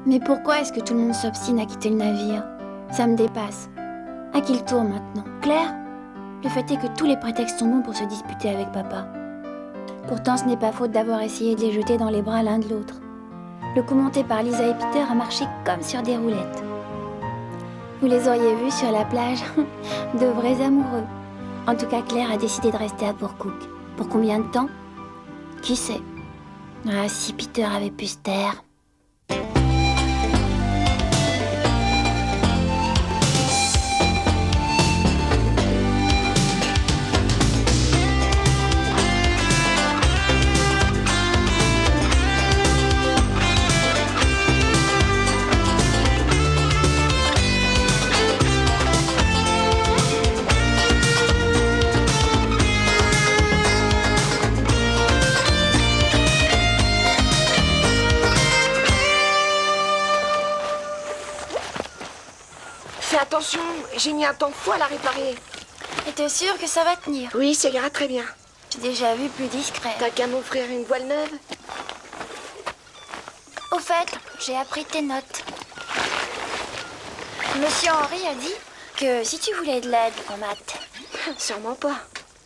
Mais pourquoi est-ce que tout le monde s'obstine à quitter le navire? Ça me dépasse. À qui le tour maintenant? Claire? Le fait est que tous les prétextes sont bons pour se disputer avec papa. Pourtant, ce n'est pas faute d'avoir essayé de les jeter dans les bras l'un de l'autre. Le coup monté par Lisa et Peter a marché comme sur des roulettes. Vous les auriez vus sur la plage, de vrais amoureux. En tout cas, Claire a décidé de rester à Portcook. Pour combien de temps? Qui sait? Ah, si Peter avait pu se taire. Attention, j'ai mis un temps fou à la réparer. Et t'es sûre que ça va tenir? Oui, ça ira très bien. J'ai déjà vu plus discret. T'as qu'à m'offrir une voile neuve? Au fait, j'ai appris tes notes. Monsieur Henry a dit que si tu voulais de l'aide en maths... Sûrement pas.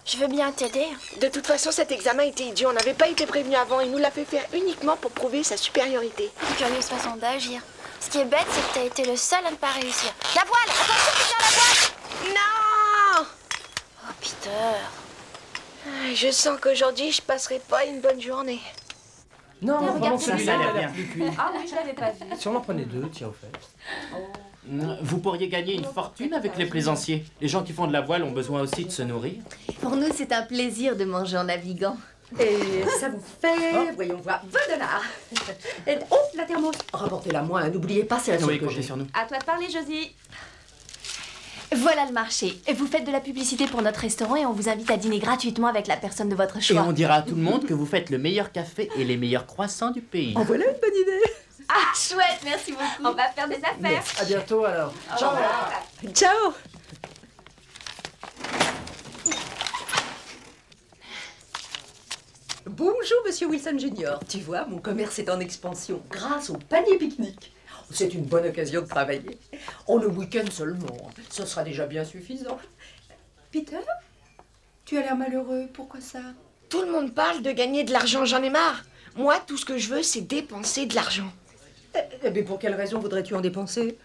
Je veux bien t'aider. De toute façon, cet examen était idiot. On n'avait pas été prévenu avant. Il nous l'a fait faire uniquement pour prouver sa supériorité. Curieuse façon d'agir. Ce qui est bête, c'est que t'as été le seul à ne pas réussir. La voile! Attention, Peter, la voile! Non! Oh, Peter. Je sens qu'aujourd'hui, je passerai pas une bonne journée. Non, vraiment, celui-là, ça, il ça a a l'air plus cuit. Ah oui, je l'avais pas vu. Si on en prenait deux, tiens, au fait. Vous pourriez gagner une fortune avec les plaisanciers. Les gens qui font de la voile ont besoin aussi de se nourrir. Pour nous, c'est un plaisir de manger en naviguant. Et ça vous fait, voyons voir, 20 $. Et, oh, la thermos. Rapportez-la moi, n'oubliez pas, c'est la seule Oui, que comptez j'ai. sur nous. À toi de parler, Josie. Voilà le marché. Vous faites de la publicité pour notre restaurant et on vous invite à dîner gratuitement avec la personne de votre Et choix. on dira à tout le monde que vous faites le meilleur café et les meilleurs croissants du pays. En voilà une bonne idée. Ah, chouette, merci beaucoup. On va faire des affaires. À bientôt, alors. Ciao. Ciao. Bonjour, monsieur Wilson Junior. Tu vois, mon commerce est en expansion grâce au panier pique-nique. C'est une bonne occasion de travailler. On le week-end seulement. Ce sera déjà bien suffisant. Peter, tu as l'air malheureux. Pourquoi ça? Tout le monde parle de gagner de l'argent, j'en ai marre. Moi, tout ce que je veux, c'est dépenser de l'argent. Mais pour quelle raison voudrais-tu en dépenser?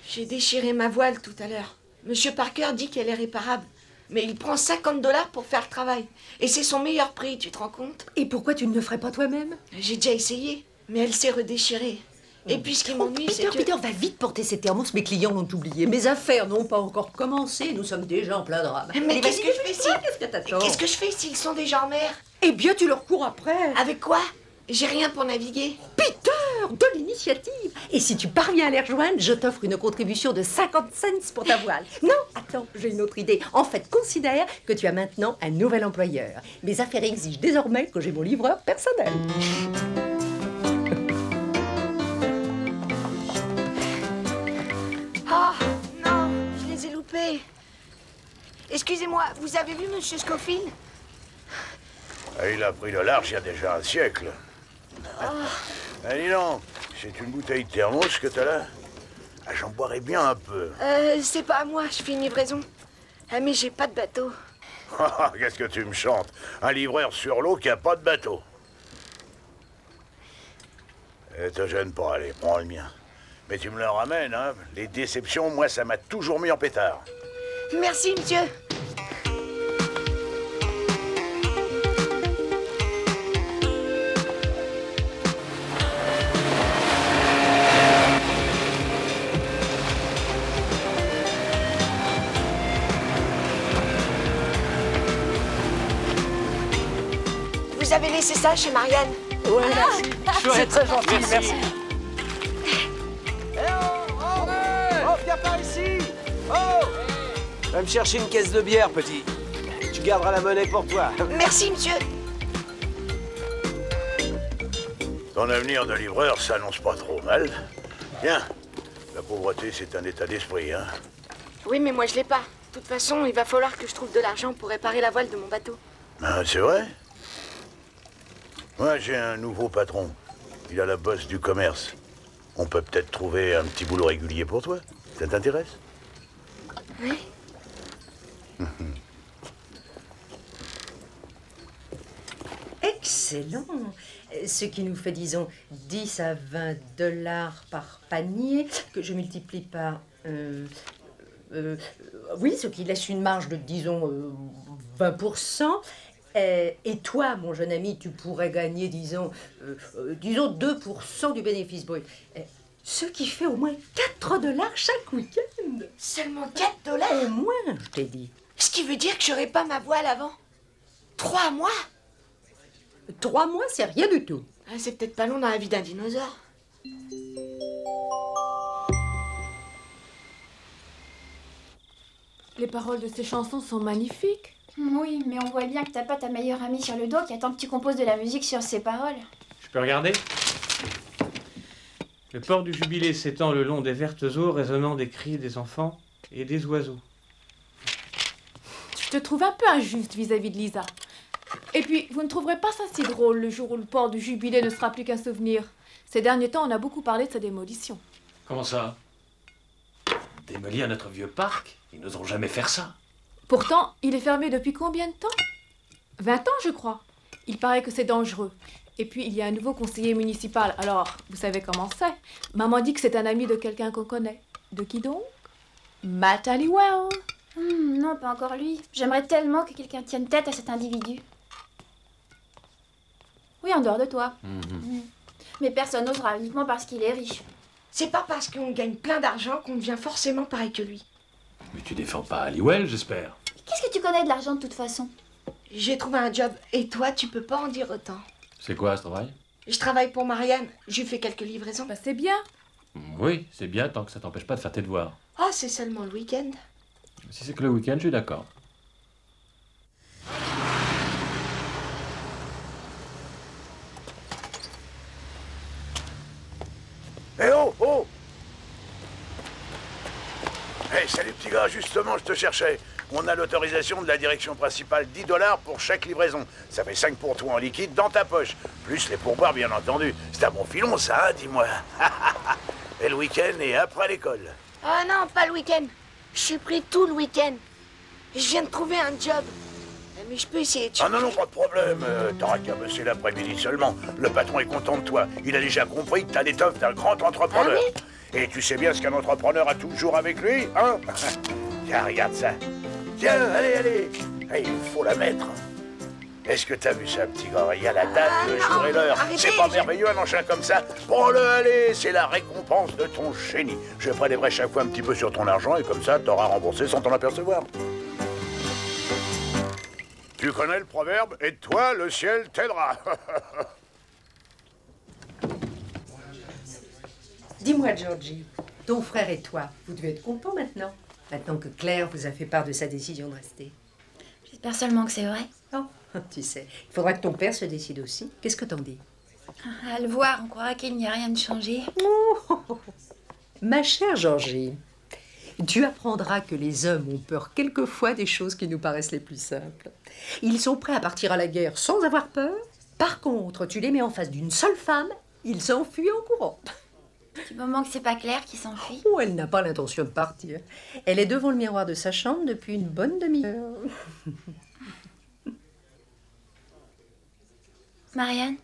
J'ai déchiré ma voile tout à l'heure. Monsieur Parker dit qu'elle est réparable. Mais il prend 50 $ pour faire le travail. Et c'est son meilleur prix, tu te rends compte? Et pourquoi tu ne le ferais pas toi-même? J'ai déjà essayé, mais elle s'est redéchirée. Et puis ce qui m'ennuie, c'est que... Peter, va vite porter ces thermos, mes clients l'ont oublié. Mes affaires n'ont pas encore commencé, nous sommes déjà en plein drame. Mais qu'est-ce que je fais si... Qu'est-ce que t'attends? Qu'est-ce que je fais s'ils sont déjà en mer? Eh bien, tu leur cours après. Avec quoi? J'ai rien pour naviguer. Peter, de l'initiative. Et si tu parviens à les rejoindre, je t'offre une contribution de 50 cents pour ta voile. Non, attends, j'ai une autre idée. En fait, considère que tu as maintenant un nouvel employeur. Mes affaires exigent désormais que j'ai mon livreur personnel. Oh, non, je les ai loupés. Excusez-moi, vous avez vu Monsieur Scofield? Il a pris le large il y a déjà un siècle. Dis donc, c'est une bouteille de thermos que t'as là? Ah, j'en boirais bien un peu. C'est pas à moi, je fais une livraison. Ah, mais j'ai pas de bateau. Qu'est-ce que tu me chantes? Un livreur sur l'eau qui a pas de bateau. Te gêne pas, allez, prends le mien. Mais tu me le ramènes, hein. Les déceptions, moi, ça m'a toujours mis en pétard. Merci, monsieur. Vous avez laissé ça chez Marianne? Ouais, merci. C'est très gentil, merci. Oh, viens par ici! Oh! Va me chercher une caisse de bière, petit. Tu garderas la monnaie pour toi. Merci, monsieur. Ton avenir de livreur s'annonce pas trop mal. Bien. La pauvreté, c'est un état d'esprit, hein. Oui, mais moi, je l'ai pas. De toute façon, il va falloir que je trouve de l'argent pour réparer la voile de mon bateau. Ah, c'est vrai? Moi, j'ai un nouveau patron. Il a la bosse du commerce. On peut peut-être trouver un petit boulot régulier pour toi. Ça t'intéresse? Oui. Excellent. Ce qui nous fait, disons, 10 à 20 dollars par panier, que je multiplie par... oui, ce qui laisse une marge de, disons, 20%. Et toi, mon jeune ami, tu pourrais gagner, disons 2% du bénéfice brut. Ce qui fait au moins 4 dollars chaque week-end. Seulement 4 dollars? Au moins, je t'ai dit. Ce qui veut dire que j'aurai pas ma voile avant 3 mois? 3 mois, c'est rien du tout. Ah, c'est peut-être pas long dans la vie d'un dinosaure. Les paroles de ces chansons sont magnifiques. Oui, mais on voit bien que t'as pas ta meilleure amie sur le dos qui attend que tu composes de la musique sur ses paroles. Je peux regarder? Le port du Jubilé s'étend le long des vertes eaux résonnant des cris des enfants et des oiseaux. Je te trouve un peu injuste vis-à-vis de Lisa. Et puis, vous ne trouverez pas ça si drôle le jour où le port du Jubilé ne sera plus qu'un souvenir. Ces derniers temps, on a beaucoup parlé de sa démolition. Comment ça? Démolir notre vieux parc? Ils n'oseront jamais faire ça. Pourtant, il est fermé depuis combien de temps? 20 ans, je crois. Il paraît que c'est dangereux. Et puis, il y a un nouveau conseiller municipal. Alors, vous savez comment c'est. Maman dit que c'est un ami de quelqu'un qu'on connaît. De qui donc? Matt Halliwell. Non, pas encore lui. J'aimerais tellement que quelqu'un tienne tête à cet individu. Oui, en dehors de toi. Mais personne n'osera, uniquement parce qu'il est riche. C'est pas parce qu'on gagne plein d'argent qu'on devient forcément pareil que lui. Mais tu défends pas Halliwell, j'espère. Qu'est-ce que tu connais de l'argent de toute façon? J'ai trouvé un job et toi, tu peux pas en dire autant. C'est quoi ce travail? Je travaille pour Marianne. Je lui fais quelques livraisons. Bah, c'est bien. Oui, c'est bien tant que ça t'empêche pas de faire tes devoirs. Oh, c'est seulement le week-end. Si c'est que le week-end, je suis d'accord. Eh oh, oh! Hey, salut petit gars, justement, je te cherchais. On a l'autorisation de la direction principale, 10 dollars pour chaque livraison. Ça fait 5 pour toi en liquide dans ta poche. Plus les pourboires, bien entendu. C'est un bon filon, ça, hein, dis-moi. Et le week-end et après l'école. Oh non, pas le week-end. Je suis pris tout le week-end. Je viens de trouver un job. Mais je peux essayer de... Ah non, non, pas de problème. T'auras qu'à bosser l'après-midi seulement. Le patron est content de toi. Il a déjà compris que t'as l'étoffe d'un grand entrepreneur. Ah oui? Et tu sais bien ce qu'un entrepreneur a toujours avec lui, hein? Tiens, regarde ça. Tiens, allez, allez. Hey, il faut la mettre. Est-ce que t'as vu ça, petit gars? Il y a la date, le jour et l'heure. C'est pas merveilleux, un engin comme ça? Prends-le, allez, c'est la récompense de ton génie. Je prélèverai chaque fois un petit peu sur ton argent et comme ça, t'auras remboursé sans t'en apercevoir. Tu connais le proverbe? Aide-toi, le ciel t'aidera. Dis-moi, Georgie, ton frère et toi, vous devez être contents maintenant que Claire vous a fait part de sa décision de rester. J'espère seulement que c'est vrai. Oh, tu sais, il faudra que ton père se décide aussi. Qu'est-ce que t'en dis? À le voir, on croira qu'il n'y a rien de changé. Oh, ma chère Georgie, tu apprendras que les hommes ont peur quelquefois des choses qui nous paraissent les plus simples. Ils sont prêts à partir à la guerre sans avoir peur. Par contre, tu les mets en face d'une seule femme, ils s'enfuient en courant. Du moment que c'est pas Claire qui s'enfuit. Oh, elle n'a pas l'intention de partir. Elle est devant le miroir de sa chambre depuis une bonne demi-heure. Marianne,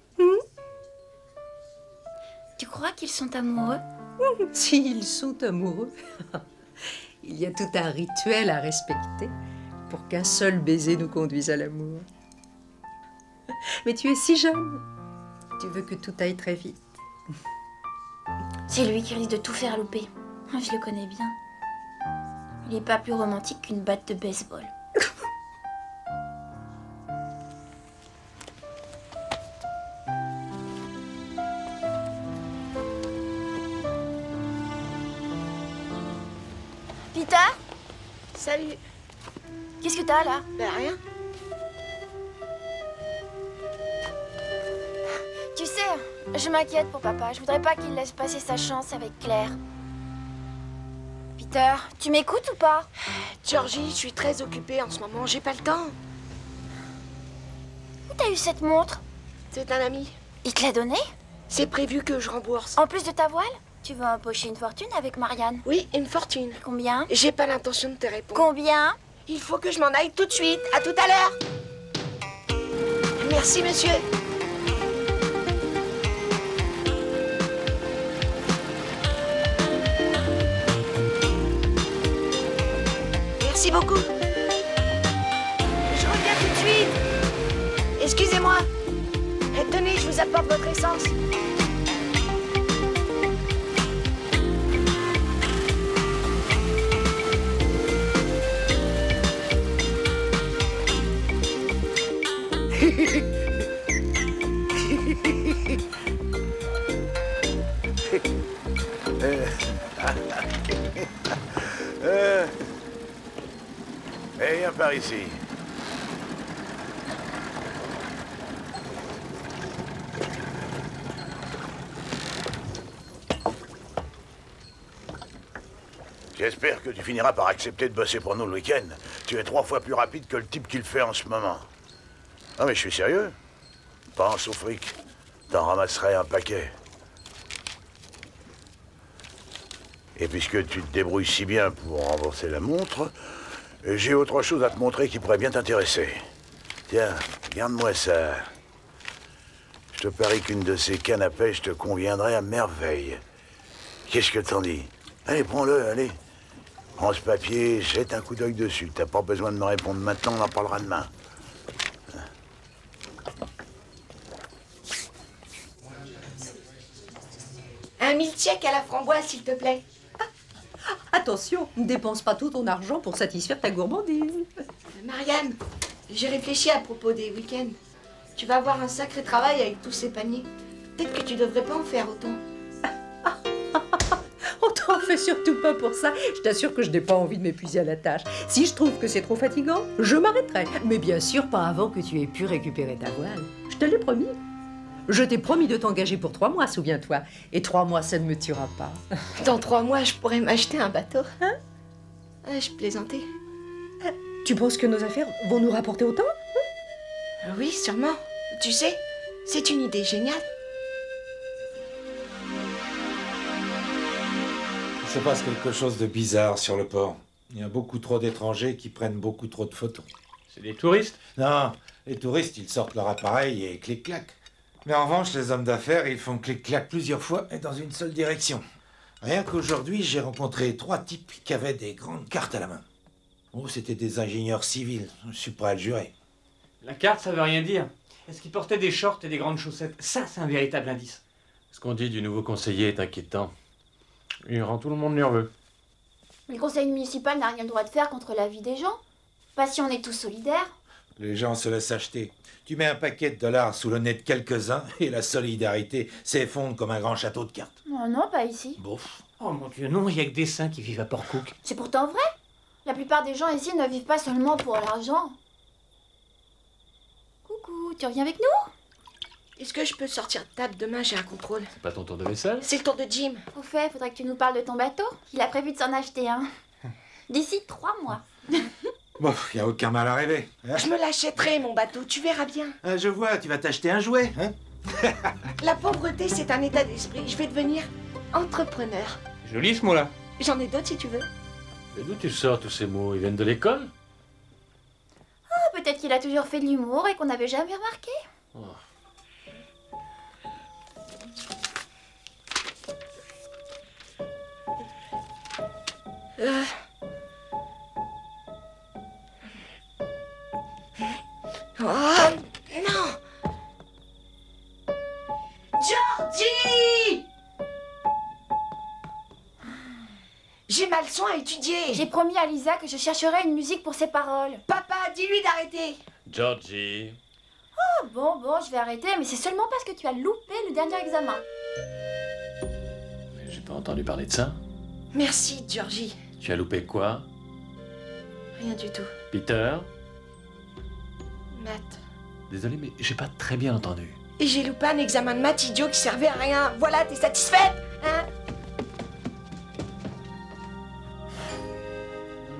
tu crois qu'ils sont amoureux? S'ils sont amoureux, il y a tout un rituel à respecter pour qu'un seul baiser nous conduise à l'amour. Mais tu es si jeune. Tu veux que tout aille très vite. C'est lui qui risque de tout faire louper. Je le connais bien. Il n'est pas plus romantique qu'une batte de baseball. Peter? Salut. Qu'est-ce que t'as là? Ben rien. Tu sais, je m'inquiète pour papa. Je voudrais pas qu'il laisse passer sa chance avec Claire. Peter, tu m'écoutes ou pas? Georgie, je suis très occupée en ce moment. J'ai pas le temps. Où t'as eu cette montre? C'est un ami. Il te l'a donnée? C'est prévu que je rembourse. En plus de ta voile? Tu veux empocher une fortune avec Marianne? Oui, une fortune. Combien? J'ai pas l'intention de te répondre. Combien? Il faut que je m'en aille tout de suite. À tout à l'heure. Merci, monsieur. Merci beaucoup. Je reviens tout de suite. Excusez-moi. Tenez, je vous apporte votre essence. Viens par ici. J'espère que tu finiras par accepter de bosser pour nous le week-end. Tu es 3 fois plus rapide que le type qui le fait en ce moment. Non mais je suis sérieux. Pense au fric. T'en ramasserais un paquet. Et puisque tu te débrouilles si bien pour rembourser la montre, j'ai autre chose à te montrer qui pourrait bien t'intéresser. Tiens, regarde-moi ça. Je te parie qu'une de ces cannes à pêche te conviendrait à merveille. Qu'est-ce que t'en dis? Allez, prends-le, allez. Prends ce papier, jette un coup d'œil dessus. T'as pas besoin de me répondre maintenant, on en parlera demain. Un milkshake à la framboise, s'il te plaît. Attention, ne dépense pas tout ton argent pour satisfaire ta gourmandise. Marianne, j'ai réfléchi à propos des week-ends. Tu vas avoir un sacré travail avec tous ces paniers. Peut-être que tu devrais pas en faire autant. On t'en fait surtout pas pour ça. Je t'assure que je n'ai pas envie de m'épuiser à la tâche. Si je trouve que c'est trop fatigant, je m'arrêterai. Mais bien sûr, pas avant que tu aies pu récupérer ta voile. Je te l'ai promis. Je t'ai promis de t'engager pour 3 mois, souviens-toi. Et 3 mois, ça ne me tuera pas. Dans 3 mois, je pourrais m'acheter un bateau. Hein? Je plaisantais. Tu penses que nos affaires vont nous rapporter autant? Oui, sûrement. Tu sais, c'est une idée géniale. Il se passe quelque chose de bizarre sur le port. Il y a beaucoup trop d'étrangers qui prennent beaucoup trop de photos. C'est des touristes? Non, les touristes, ils sortent leur appareil et clic-clac. Mais en revanche, les hommes d'affaires, ils font clic-clac plusieurs fois et dans une seule direction. Rien qu'aujourd'hui, j'ai rencontré 3 types qui avaient des grandes cartes à la main. Oh, c'était des ingénieurs civils, je suis prêt à le jurer. La carte, ça veut rien dire. Est-ce qu'ils portaient des shorts et des grandes chaussettes? Ça, c'est un véritable indice. Ce qu'on dit du nouveau conseiller est inquiétant. Il rend tout le monde nerveux. Mais le conseil municipal n'a rien le droit de faire contre la vie des gens. Pas si on est tous solidaires. Les gens se laissent acheter. Tu mets un paquet de dollars sous le nez de quelques-uns et la solidarité s'effondre comme un grand château de cartes. Oh non, pas ici. Bouf. Oh mon Dieu, non, il y a que des saints qui vivent à Port-Cook. C'est pourtant vrai. La plupart des gens ici ne vivent pas seulement pour l'argent. Coucou, tu reviens avec nous? Est-ce que je peux sortir de table demain? J'ai un contrôle. C'est pas ton tour de vaisselle? C'est le tour de Jim. Au fait, faudrait que tu nous parles de ton bateau. Il a prévu de s'en acheter un. D'ici 3 mois. Bon, y a aucun mal à rêver. Hein? Je me l'achèterai, mon bateau, tu verras bien. Ah, je vois, tu vas t'acheter un jouet, hein? La pauvreté, c'est un état d'esprit. Je vais devenir entrepreneur. Joli ce mot-là. J'en ai d'autres si tu veux. Et d'où tu sors tous ces mots? Ils viennent de l'école? Ah, peut-être qu'il a toujours fait de l'humour et qu'on n'avait jamais remarqué. Oh. Oh non! Georgie! J'ai ma leçon à étudier. J'ai promis à Lisa que je chercherai une musique pour ses paroles. Papa, dis-lui d'arrêter. Georgie. Oh, bon, je vais arrêter, mais c'est seulement parce que tu as loupé le dernier examen. J'ai pas entendu parler de ça. Merci, Georgie. Tu as loupé quoi? Rien du tout. Peter? Math. Désolé, mais j'ai pas très bien entendu. Et j'ai loupé un examen de maths idiot qui servait à rien. Voilà, t'es satisfaite, hein?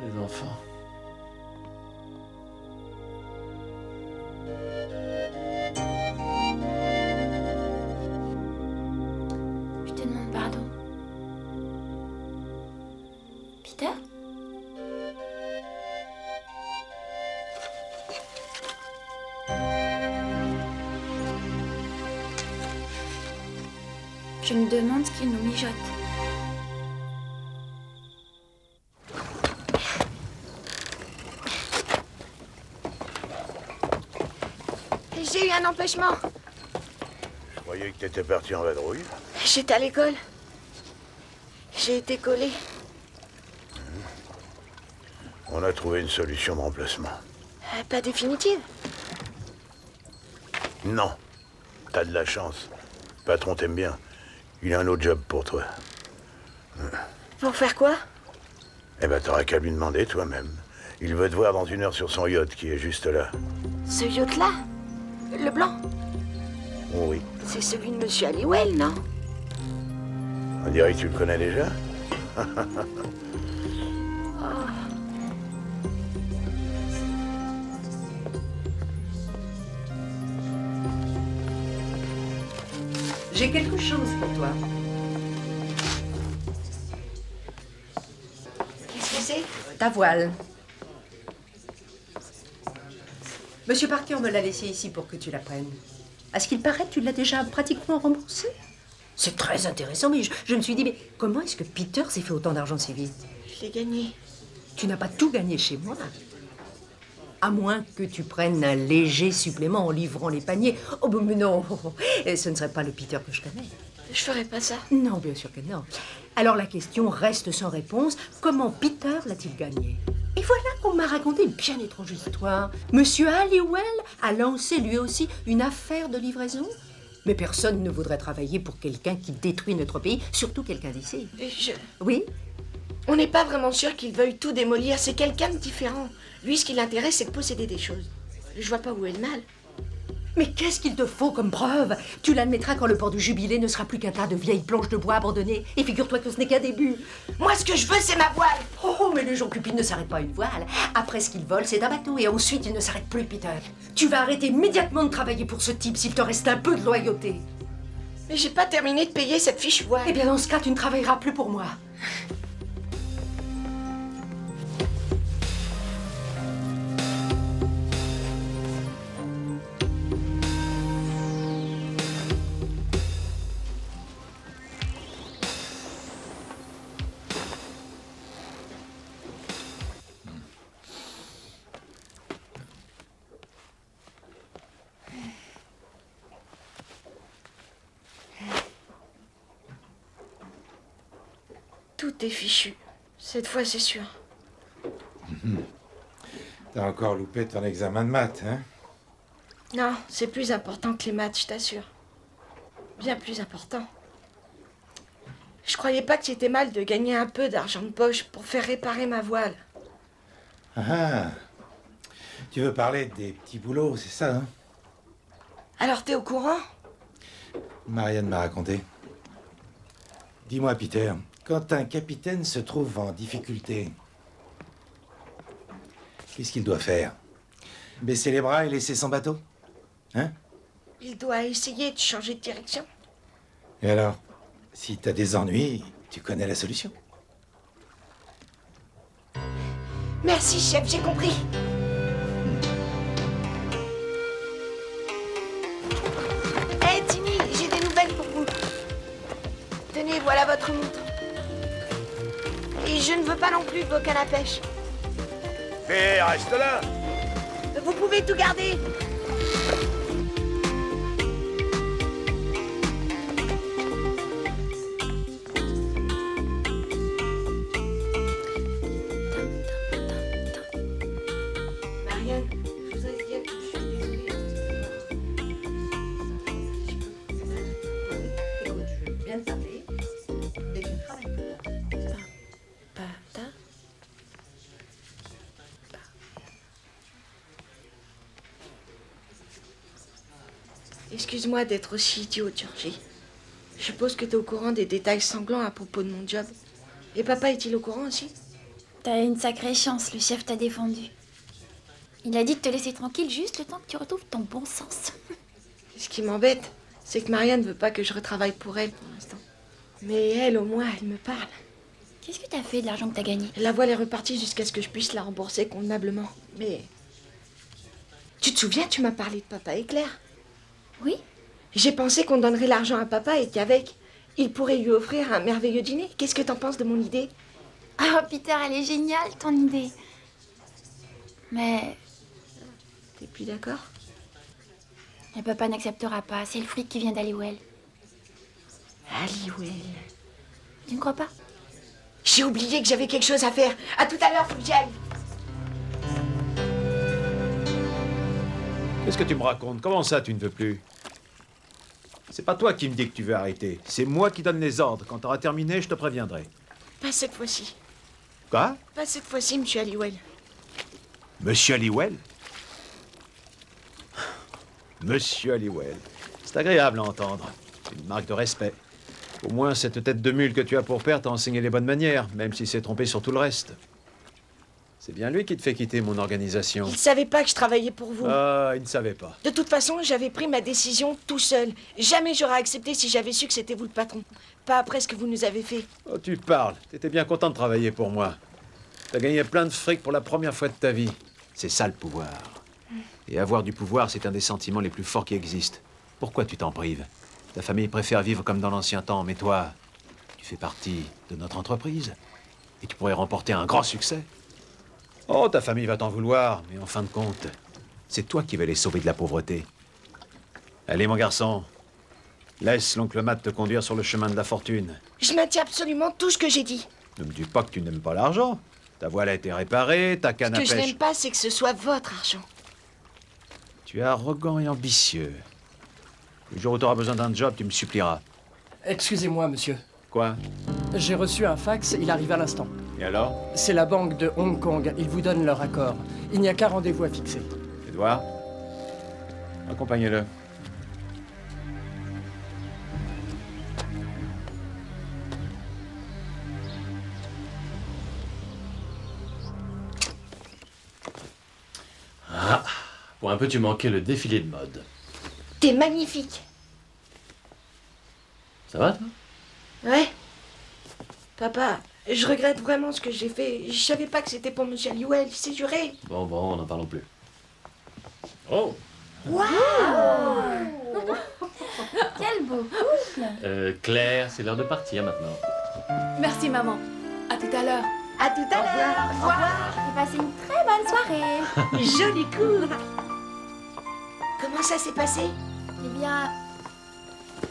Les enfants. Je te demande pardon. Peter? Je me demande ce qu'il nous mijote. J'ai eu un empêchement. Je croyais que t'étais parti en vadrouille. J'étais à l'école. J'ai été collée. On a trouvé une solution de remplacement. Pas définitive. Non. T'as de la chance. Le patron t'aime bien. Il a un autre job pour toi. Pour faire quoi? Eh ben, t'auras qu'à lui demander toi-même. Il veut te voir dans 1 heure sur son yacht qui est juste là. Ce yacht-là? Le blanc? Oui. C'est celui de Monsieur Halliwell, non? On dirait que tu le connais déjà. J'ai quelque chose pour toi. Qu'est-ce que c'est? Ta voile. Monsieur Parker me l'a laissée ici pour que tu la prennes. À ce qu'il paraît, tu l'as déjà pratiquement remboursée. C'est très intéressant, mais je me suis dit, mais comment est-ce que Peter s'est fait autant d'argent si vite? Je l'ai gagné. Tu n'as pas tout gagné chez moi. À moins que tu prennes un léger supplément en livrant les paniers. Oh, mais non, ce ne serait pas le Peter que je connais. Je ferais pas ça. Non, bien sûr que non. Alors la question reste sans réponse. Comment Peter l'a-t-il gagné? Et voilà qu'on m'a raconté une bien étrange histoire. Monsieur Halliwell a lancé lui aussi une affaire de livraison. Mais personne ne voudrait travailler pour quelqu'un qui détruit notre pays, surtout quelqu'un d'ici. Oui? On n'est pas vraiment sûr qu'il veuille tout démolir. C'est quelqu'un de différent. Lui, ce qui l'intéresse, c'est de posséder des choses. Je vois pas où est le mal. Mais qu'est-ce qu'il te faut comme preuve? Tu l'admettras quand le port du Jubilé ne sera plus qu'un tas de vieilles planches de bois abandonnées. Et figure-toi que ce n'est qu'un début. Moi, ce que je veux, c'est ma voile. Oh, mais les gens cupides ne s'arrêtent pas à une voile. Après ce qu'ils volent, c'est un bateau. Et ensuite, ils ne s'arrêtent plus, Peter. Tu vas arrêter immédiatement de travailler pour ce type s'il te reste un peu de loyauté. Mais j'ai pas terminé de payer cette fiche voile. Eh bien, dans ce cas, tu ne travailleras plus pour moi. Tout est fichu. Cette fois, c'est sûr. T'as encore loupé ton examen de maths, hein? Non, c'est plus important que les maths, je t'assure. Bien plus important. Je croyais pas que c'était mal de gagner un peu d'argent de poche pour faire réparer ma voile. Ah, tu veux parler des petits boulots, c'est ça, hein? Alors, t'es au courant? Marianne m'a raconté. Dis-moi, Peter, quand un capitaine se trouve en difficulté, qu'est-ce qu'il doit faire? Baisser les bras et laisser son bateau? Hein? Il doit essayer de changer de direction. Et alors, si t'as des ennuis, tu connais la solution. Merci, chef, j'ai compris. Hé, Timmy, j'ai des nouvelles pour vous. Tenez, voilà votre montre. Et je ne veux pas non plus de vos cannes à pêche. Mais reste là. Vous pouvez tout garder. Marianne, je voudrais dire que je suis désolée. Écoute, je viens de parler. Et tu travailles. Excuse-moi d'être aussi idiote, Georgie. Je suppose que t'es au courant des détails sanglants à propos de mon job. Et papa est-il au courant aussi? T'as eu une sacrée chance, le chef t'a défendu. Il a dit de te laisser tranquille juste le temps que tu retrouves ton bon sens. Ce qui m'embête, c'est que Marianne ne veut pas que je retravaille pour elle pour l'instant. Mais elle, au moins, elle me parle. Qu'est-ce que t'as fait de l'argent que t'as gagné? La voile est repartie jusqu'à ce que je puisse la rembourser convenablement. Mais... Tu te souviens, tu m'as parlé de papa et Claire? Oui. J'ai pensé qu'on donnerait l'argent à papa et qu'avec, il pourrait lui offrir un merveilleux dîner. Qu'est-ce que t'en penses de mon idée? Oh, Peter, elle est géniale, ton idée. Mais... T'es plus d'accord? Le papa n'acceptera pas. C'est le flic qui vient d'Hallywell. Hallywell. Tu ne crois pas? J'ai oublié que j'avais quelque chose à faire. À tout à l'heure, faut que j'y aille. Qu'est-ce que tu me racontes? Comment ça, tu ne veux plus? C'est pas toi qui me dis que tu veux arrêter. C'est moi qui donne les ordres. Quand t'auras terminé, je te préviendrai. Pas cette fois-ci. Quoi? Pas cette fois-ci, monsieur Hallywell. Monsieur Hallywell? Monsieur Hallywell. C'est agréable à entendre. C'est une marque de respect. Au moins, cette tête de mule que tu as pour père t'a enseigné les bonnes manières, même s'il s'est trompé sur tout le reste. C'est bien lui qui te fait quitter mon organisation. Il savait pas que je travaillais pour vous. Ah, il ne savait pas. De toute façon, j'avais pris ma décision tout seul. Jamais j'aurais accepté si j'avais su que c'était vous le patron. Pas après ce que vous nous avez fait. Oh, tu parles. T'étais bien content de travailler pour moi. T'as gagné plein de fric pour la première fois de ta vie. C'est ça le pouvoir. Et avoir du pouvoir, c'est un des sentiments les plus forts qui existent. Pourquoi tu t'en prives? Ta famille préfère vivre comme dans l'ancien temps, mais toi, tu fais partie de notre entreprise. Et tu pourrais remporter un grand succès. Oh, ta famille va t'en vouloir, mais en fin de compte, c'est toi qui vas les sauver de la pauvreté. Allez, mon garçon, laisse l'oncle Matt te conduire sur le chemin de la fortune. Je maintiens absolument tout ce que j'ai dit. Ne me dis pas que tu n'aimes pas l'argent. Ta voile a été réparée, ta canne à Ce que je pêche... n'aime pas, c'est que ce soit votre argent. Tu es arrogant et ambitieux. Le jour où tu auras besoin d'un job, tu me supplieras. Excusez-moi, monsieur. Quoi? J'ai reçu un fax, il arrive à l'instant. Et alors? C'est la banque de Hong Kong, ils vous donnent leur accord. Il n'y a qu'un rendez-vous à fixer. Edouard, accompagnez-le. Ah, pour un peu, tu manquais le défilé de mode. T'es magnifique. Ça va, toi? Ouais. Papa, je regrette vraiment ce que j'ai fait. Je savais pas que c'était pour monsieur Hallywell, c'est juré. Bon, on n'en parlons plus. Oh! Waouh! Quel beau couple! Claire, c'est l'heure de partir maintenant. Merci, maman. À tout à l'heure. À tout à l'heure. Au revoir. J'ai passé une très bonne soirée. Joli coup. Comment ça s'est passé? Eh bien,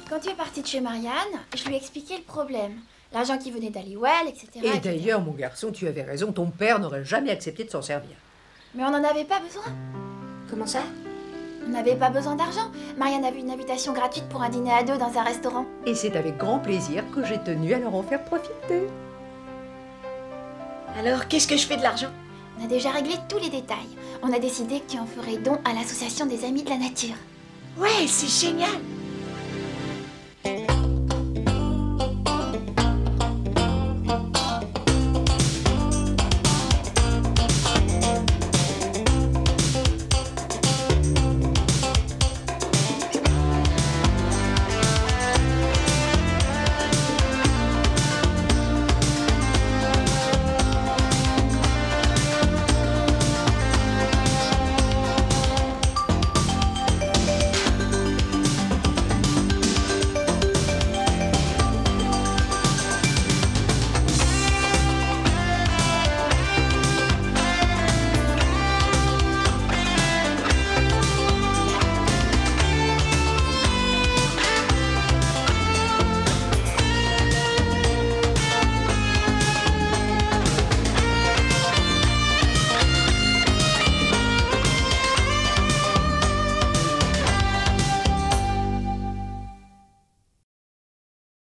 quand tu es partie de chez Marianne, je lui ai expliqué le problème. L'argent qui venait d'Hallywell, etc. Et d'ailleurs, mon garçon, tu avais raison, ton père n'aurait jamais accepté de s'en servir. Mais on n'en avait pas besoin. Comment ça? On n'avait pas besoin d'argent. Marianne avait une invitation gratuite pour un dîner à deux dans un restaurant. Et c'est avec grand plaisir que j'ai tenu à leur en faire profiter. Alors, qu'est-ce que je fais de l'argent? On a déjà réglé tous les détails. On a décidé que tu en ferais don à l'association des Amis de la Nature. Ouais, c'est génial.